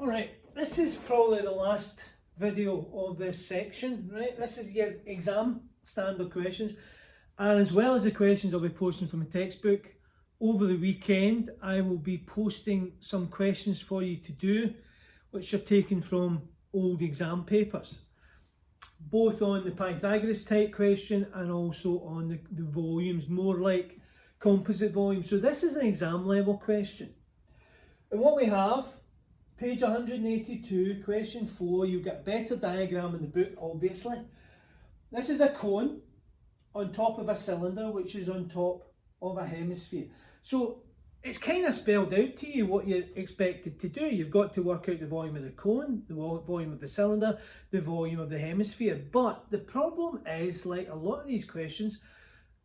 Alright, this is probably the last video of this section, right? This is your exam standard questions, and as well as the questions I'll be posting from the textbook, over the weekend I will be posting some questions for you to do which are taken from old exam papers, both on the Pythagoras type question and also on the volumes, more like composite volumes. So this is an exam level question. And what we have, page 182, question 4, you'll get a better diagram in the book, obviously. This is a cone on top of a cylinder, which is on top of a hemisphere. So it's kind of spelled out to you what you're expected to do. You've got to work out the volume of the cone, the volume of the cylinder, the volume of the hemisphere. But the problem is, like a lot of these questions,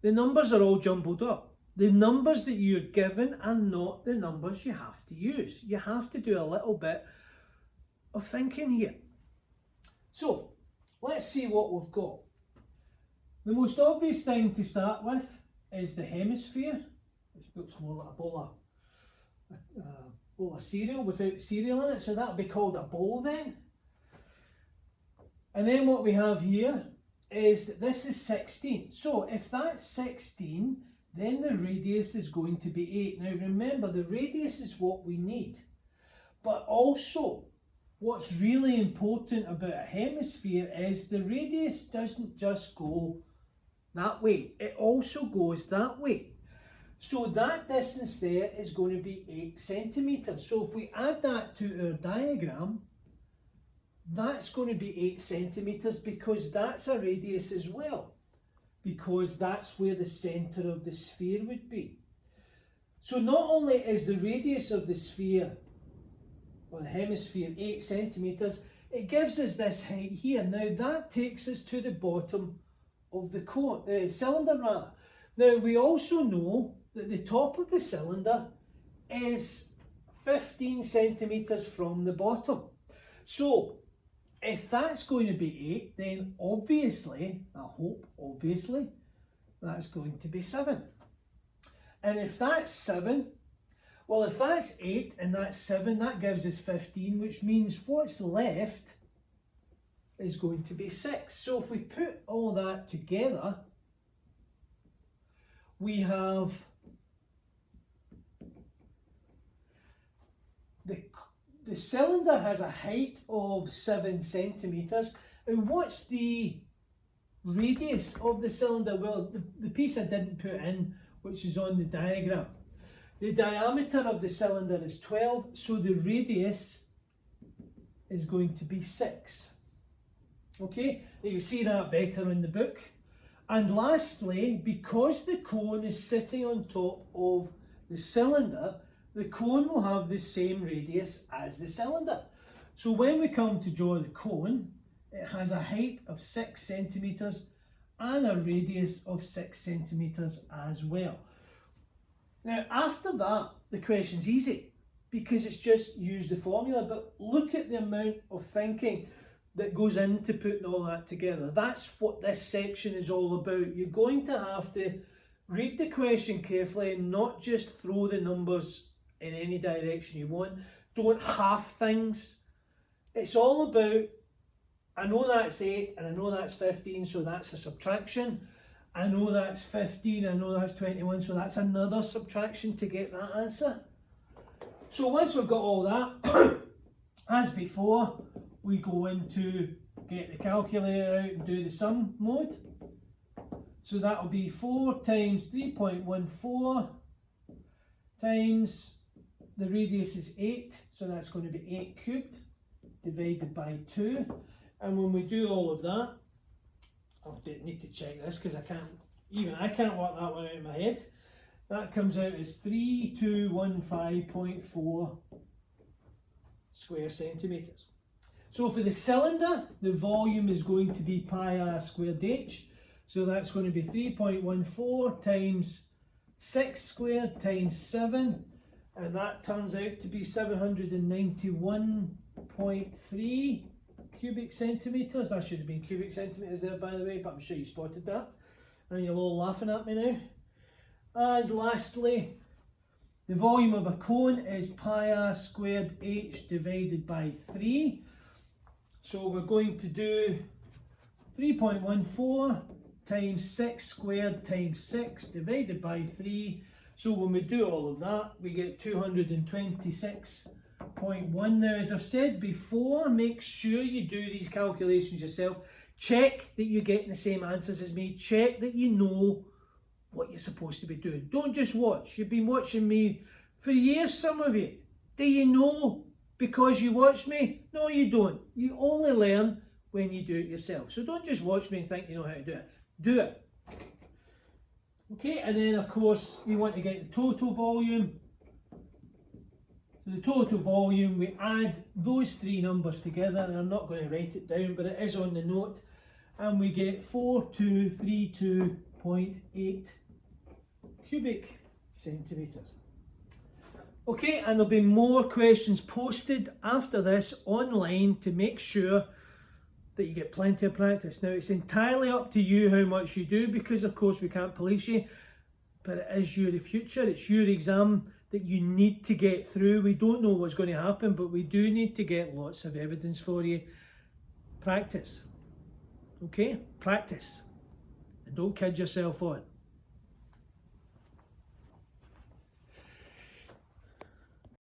the numbers are all jumbled up. The numbers that you're given are not the numbers you have to use. You have to do a little bit of thinking here. So let's see what we've got. The most obvious thing to start with is the hemisphere, which looks more like a bowl of cereal without the cereal in it, so that would be called a bowl then. And then what we have here is that this is 16. So if that's 16, then the radius is going to be 8. Now remember, the radius is what we need, but also what's really important about a hemisphere is the radius doesn't just go that way, it also goes that way. So that distance there is going to be 8 centimetres. So if we add that to our diagram, that's going to be 8 centimetres because that's a radius as well, because that's where the centre of the sphere would be. So not only is the radius of the sphere, or the hemisphere, 8 centimetres, it gives us this height here. Now that takes us to the bottom of the cone, cylinder rather. Now we also know that the top of the cylinder is 15 centimetres from the bottom. So if that's going to be 8, then obviously, I hope obviously, that's going to be 7. And if that's 7, well, if that's 8 and that's 7, that gives us 15, which means what's left is going to be 6. So if we put all that together, we have the cylinder has a height of 7 centimetres. And what's the radius of the cylinder? Well, the piece I didn't put in, which is on the diagram. The diameter of the cylinder is 12, so the radius is going to be 6. Okay, you can see that better in the book. And lastly, because the cone is sitting on top of the cylinder, the cone will have the same radius as the cylinder. So when we come to draw the cone, it has a height of 6 centimetres and a radius of 6 centimetres as well. Now after that, the question's easy because it's just use the formula, but look at the amount of thinking that goes into putting all that together. That's what this section is all about. You're going to have to read the question carefully and not just throw the numbers in any direction you want. Don't half things. It's all about, I know that's 8 and I know that's 15, so that's a subtraction. I know that's 15, I know that's 21, so that's another subtraction to get that answer. So once we've got all that, as before, we go into get the calculator out and do the sum mode. So that will be 4 times 3.14 times the radius is 8, so that's going to be 8 cubed divided by 2. And when we do all of that, I'll need to check this because I can't work that one out in my head. That comes out as 3215.4 square centimetres. So for the cylinder, the volume is going to be pi r squared h. So that's going to be 3.14 times 6 squared times 7. And that turns out to be 791.3 cubic centimetres. That should have been cubic centimetres there, by the way, but I'm sure you spotted that. And you're all laughing at me now. And lastly, The volume of a cone is pi r squared h divided by 3. So we're going to do 3.14 times 6 squared times 6 divided by 3. So when we do all of that, we get 226.1. Now, as I've said before, make sure you do these calculations yourself. Check that you're getting the same answers as me. Check that you know what you're supposed to be doing. Don't just watch. You've been watching me for years, some of you. Do you know because you watch me? No, you don't. You only learn when you do it yourself. So don't just watch me and think you know how to do it. Do it. Okay, and then of course we want to get the total volume. So the total volume, we add those three numbers together, and I'm not going to write it down, but it is on the note, and we get 4232.8 cubic centimetres. Okay, and there'll be more questions posted after this online to make sure that you get plenty of practice. Now, it's entirely up to you how much you do, because of course we can't police you, but it is your future, it's your exam that you need to get through. We don't know what's going to happen, but we do need to get lots of evidence for you. Practice. Okay? Practice. And don't kid yourself on.